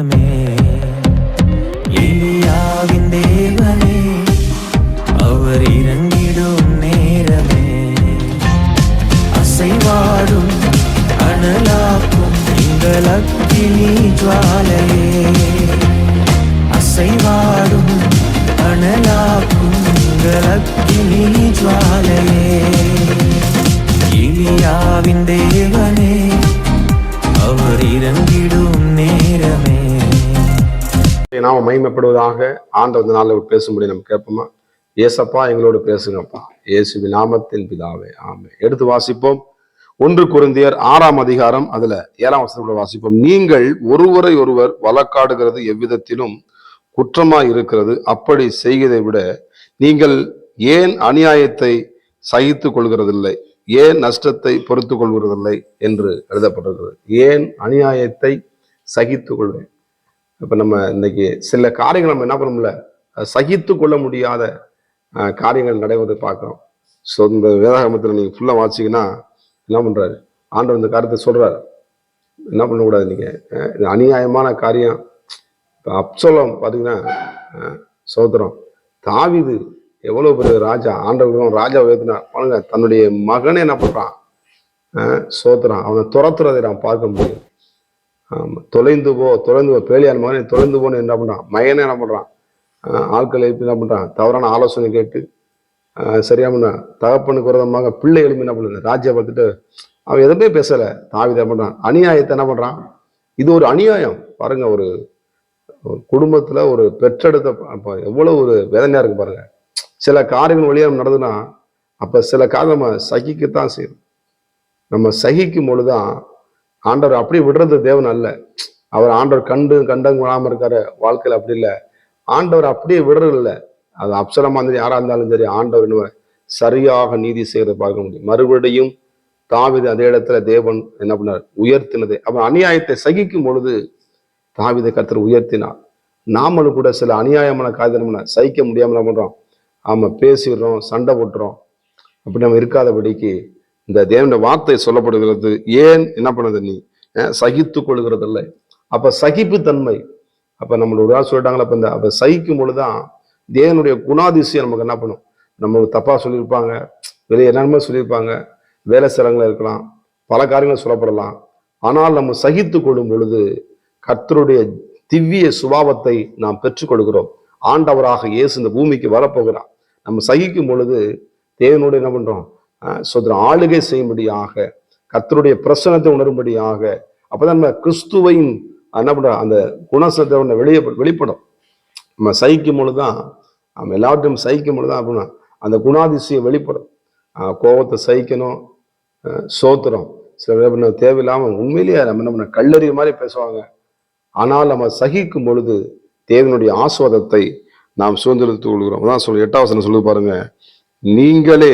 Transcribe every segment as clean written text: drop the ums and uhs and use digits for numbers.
நேரமே, எலியாவின் தேவனே அவர் இறங்கிடும் நேரமே, அசைவாடும் அனலாக்கும் எங்கள் அக்கினி ஜுவாலையே, அசைவாடும் அனலாக்கும் எங்கள் அக்கினி ஜுவாலையே, எலியாவின் தேவனே அவர் இறங்கிடும் நேரமே. நாம மகிமைப்படுவதாக. ஆண்டவர் நாளில் பேசும்படி நம்ம கேட்போமா? ஏசப்பா எங்களோடு பேசுங்கப்பா, இயேசுவின் நாமத்தின் பிதாவே, ஆமென். எடுத்து வாசிப்போம். 1 கொரிந்தியர் 6ஆம் அதிகாரம் அதுல 7ஆம் வசனத்தை வாசிப்போம். நீங்கள் ஒருவரை ஒருவர் வழக்காடுகிறது எவ்விதத்திலும் குற்றமாய் இருக்கிறது. அப்படி செய்வதை விட நீங்கள் ஏன் அநியாயத்தை சகித்து கொள்கிறதில்லை, ஏன் நஷ்டத்தை பொறுத்து கொள்கிறதில்லை என்று எழுதப்பட்டிருக்கிறது. ஏன் அநியாயத்தை சகித்து கொள்வேன். இப்ப நம்ம இன்னைக்கு சில காரியங்கள் நம்ம என்ன பண்ண முடியல, சகித்து கொள்ள முடியாத காரியங்கள் நடைபெறுவதை பார்க்கிறோம். ஸோ இந்த வேதாகமத்தில் நீங்க ஃபுல்லா வாசிங்கன்னா என்ன பண்றாரு ஆண்டவர் இந்த காரியத்தை சொல்றாரு. என்ன பண்ணக்கூடாது, நீங்க இது அநியாயமான காரியம். இப்போ அப்சலோம் பார்த்தீங்கன்னா சோதரம், தாவீது எவ்வளவு பெரிய ராஜா, ஆண்டவர்களும் ராஜா உயர்த்தினார் பாருங்க. தன்னுடைய மகனை என்ன பண்றான், சோதரம், அவனை துரத்துறதை நாம் பார்க்க முடியும். தொலைந்து போ பேலியான மகனை தொலைந்து போன்னு என்ன பண்றான், மகனை என்ன பண்றான், ஆட்களை எழுப்பி என்ன பண்றான், தவறான ஆலோசனை கேட்டு சரியா பண்ண தகப்பனுக்கு விரோதமாக பிள்ளை எழுப்பி என்ன பண்ணுது, ராஜ்யம் பார்த்துட்டு அவன் எதுவுமே பேசல. தாவீது என்ன பண்றான், அநியாயத்தை என்ன பண்றான். இது ஒரு அநியாயம் பாருங்க. ஒரு குடும்பத்துல ஒரு பெற்றெடுத்த எவ்வளவு ஒரு வேதனையா இருக்கு பாருங்க. சில காரியங்கள் வழியா நடந்துன்னா அப்ப சில காரியம் நம்ம சகிக்கத்தான் செய்யும். நம்ம சகிக்கும் பொழுதுதான் ஆண்டவர் அப்படியே விடுறது தேவன் அல்ல. அவர் ஆண்டவர் கண்டங்க விடாம இருக்காரு வாழ்க்கையில, அப்படி இல்லை. ஆண்டவர் அப்படியே விடுறது இல்லை. அது அப்சலமா இருந்தாலும் யாரா இருந்தாலும் சரி, ஆண்டவர் என்ன சரியாக நீதி செய்யறதை பார்க்க முடியும். மறுபடியும் தாவீது அதே இடத்துல தேவன் என்ன பண்ணார், உயர்த்தினதை. அவன் அநியாயத்தை சகிக்கும் பொழுது தாவீதை கர்த்தர் உயர்த்தினார். நாமளும் கூட சில அநியாயமான காரியத்தை நம்ம சகிக்க முடியாம என்ன பண்றோம், பேசிடுறோம், சண்டை போட்டுறோம். அப்படி நம்ம இருக்காதபடிக்கு இந்த தேவனுடைய வார்த்தை சொல்லப்படுகிறது. ஏன் என்ன பண்ணுது, நீ சகித்து கொள்கிறது இல்லை. அப்ப சகிப்புத்தன்மை, அப்ப நம்மளோட ஒரு ஆள் சொல்லிட்டாங்களா, அப்ப சகிக்கும் பொழுதுதான் தேவனுடைய குணாதிசயம் நமக்கு என்ன பண்ணும். நம்ம தப்பா சொல்லியிருப்பாங்க, வெளியே என்னென்னமோ சொல்லியிருப்பாங்க, வேலை ஸ்தலங்களா இருக்கலாம், பல காரியங்கள் சொல்லப்படலாம். ஆனால் நம்ம சகித்து கொள்ளும் பொழுது கர்த்தருடைய திவ்ய சுபாவத்தை நாம் பெற்றுக்கொள்கிறோம். ஆண்டவராக இயேசு இந்த பூமிக்கு வரப்போகிறார். நம்ம சகிக்கும் பொழுது தேவனோடு என்ன பண்றோம், ஆளுகை செய்யும்படியாக, கர்த்தருடைய பிரசன்னத்தை உணரும்படியாக. அப்பதான் நம்ம கிறிஸ்துவையும் என்ன பண்றோம், அந்த குணசத்தை வெளிப்படும். நம்ம சகிக்கும் பொழுதுதான், நம்ம எல்லாத்தையும் சகிக்கும் பொழுதுதான் அப்படின்னா அந்த குணாதிசயம் வெளிப்படும். கோபத்தை சகிக்கணும், சோத்திரம். சில பேர் தேவையில்லாம உண்மையிலேயே நம்ம என்ன பண்ண கல்லறிய மாதிரி பேசுவாங்க. ஆனால் நம்ம சகிக்கும் பொழுது தேவனுடைய ஆசீர்வாதத்தை நாம் சுதந்திரத்துக் கொள்கிறோம். அதான் சொல்லு 8ஆம் வசனம் சொல்லி பாருங்க. நீங்களே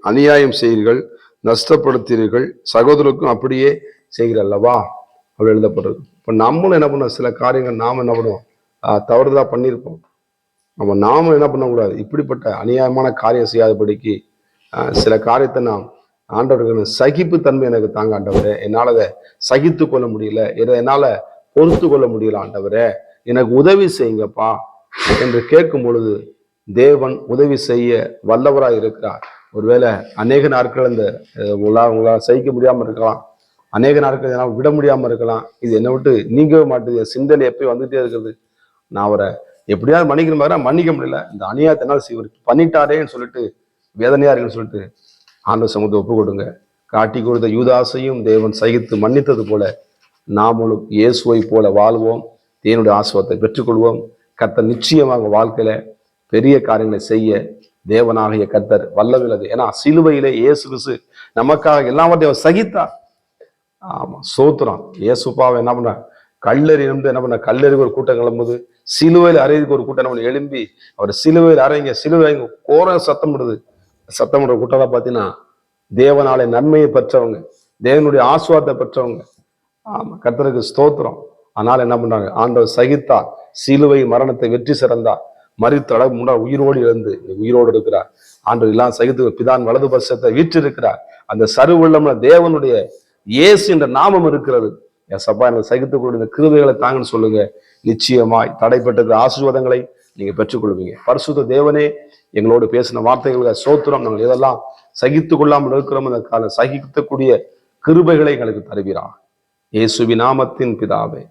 அநியாயம் செய்கிறீர்கள், நஷ்டப்படுத்தீர்கள், சகோதரருக்கும் அப்படியே செய்கிறீர்கள் அல்லவா, அப்படி எழுதப்படுறது. இப்ப நம்மளும் என்ன பண்ணோம், சில காரியங்கள் நாம என்ன பண்ணுவோம், தவறுதலா பண்ணியிருப்போம். நாம என்ன பண்ணக்கூடாது, இப்படிப்பட்ட அநியாயமான காரியம் செய்யாதபடிக்கு சில காரியத்தை நாம் ஆண்டவருக்கு சகிப்பு தன்மை எனக்கு தாங்க ஆண்டவரே, என்னால் அதை சகித்து கொள்ள முடியல, இதை என்னால் பொறுத்து கொள்ள முடியல ஆண்டவரே, எனக்கு உதவி செய்யுங்கப்பா என்று கேட்கும் பொழுது தேவன் உதவி செய்ய வல்லவராக இருக்கிறார். ஒருவேளை அநேக நாட்கள் இந்த உங்களால் சகிக்க முடியாமல் இருக்கலாம், அநேக நாட்கள் என்னால் விட முடியாமல் இருக்கலாம். இது என்னை விட்டு நீங்கவே மாட்டேது, சிந்தனை எப்பயும் வந்துட்டே இருக்கிறது. நான் அவரை எப்படியாவது மன்னிக்கிற மாதிரி மன்னிக்க முடியல, இந்த அநியாயத்தை என்னால் பண்ணிட்டாரேன்னு சொல்லிட்டு வேதனையா இருக்குன்னு சொல்லிட்டு ஆண்டவர் சமூகத்தை ஒப்பு கொடுங்க. காட்டி கொடுத்த யூதாசையும் தேவன் சகித்து மன்னித்தது போல நாமளும் இயேசுவை போல வாழ்வோம், தேவனுடைய ஆசீர்வாதத்தை பெற்றுக்கொள்வோம். கர்த்தர் நிச்சயமாக வாழ்க்கையில பெரிய காரியங்களை செய்ய தேவனாகிய கர்த்தர் வல்லவில்லது. ஏன்னா சிலுவையிலே இயேசு கிறிஸ்து நமக்காக எல்லாவற்றையும் சகித்தார். ஆமா, சோத்திரம். இயேசுப்பாவை என்ன பண்ண கல்லறி என்ன பண்ண, கல்லறிவு ஒரு கூட்டம் கிளம்புது, சிலுவையில் அறையுக்கு ஒரு கூட்டம் நம்ம எழும்பி அவர் சிலுவையில் அறைங்க, சிலுவை கோர சத்தம் விடுது. சத்தம் விடுற கூட்டம் பார்த்தீங்கன்னா தேவனாலே நன்மையை பெற்றவங்க, தேவனுடைய ஆசீர்வாதத்தை பெற்றவங்க. ஆமா, கர்த்தருக்கு ஸ்தோத்திரம். ஆனால் என்ன பண்றாங்க, ஆண்டவர் சகித்தார், சிலுவை மரணத்தை வெற்றி சிறந்தார், மரித்த முன்னாள் உயிரோடு இருந்து உயிரோடு இருக்கிறார். ஆண்டவர் எல்லாம் சகித்து பிதான் வலது பட்சத்தை வீற்றிருக்கிறார். அந்த சர்வவல்லமையுள்ள தேவனுடைய இயேசு என்ற நாமம் இருக்கிறது. ஏசப்பா எனக்கு சகித்துக்கூடிய இந்த கிருபைகளை தாங்கன்னு சொல்லுங்க. நிச்சயமாய் தடைப்பட்டிருக்கிற ஆசீர்வாதங்களை நீங்க பெற்றுக்கொள்வீங்க. பரிசுத்த தேவனே, எங்களோடு பேசின வார்த்தைகளுக்கு ஸ்தோத்திரம். நாங்கள் எதெல்லாம் சகித்து கொள்ளாமல் இருக்கிறோம் அந்த கால சகிக்கக்கூடிய கிருபைகளை எங்களுக்கு தருவீராக. இயேசுவின் நாமத்தின் பிதாவே,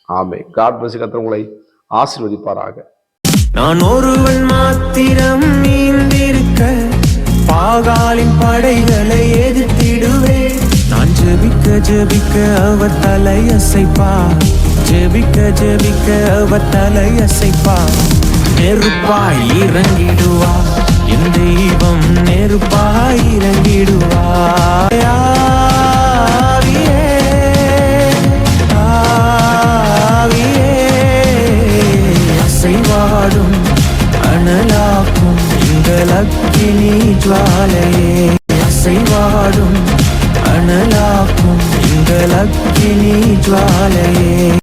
ஆமென். God plus. கர்த்தர் உங்களை ஆசீர்வதிப்பாராக. நான் ஒருவன் மாத்திரம் நீந்திருக்க பாகாலின் படைகளை எதிர்த்திடுவேன். நான் ஜெபிக்க ஜெபிக்க அவர் தலையசைப்பார், ஜெபிக்க ஜெபிக்க அவர் தலையசைப்பார். நெருப்பாய் இறங்கிடுவார் என் தெய்வம், நெருப்பாய் இறங்கிடுவார். ஆவியே, ஆவியே, அசைவாடும் அனலாக்கும் எங்கள் அக்கினி ஜுவாலையே, அசைவாடும் அனலாக்கும் எங்கள் அக்கினி ஜுவாலையே.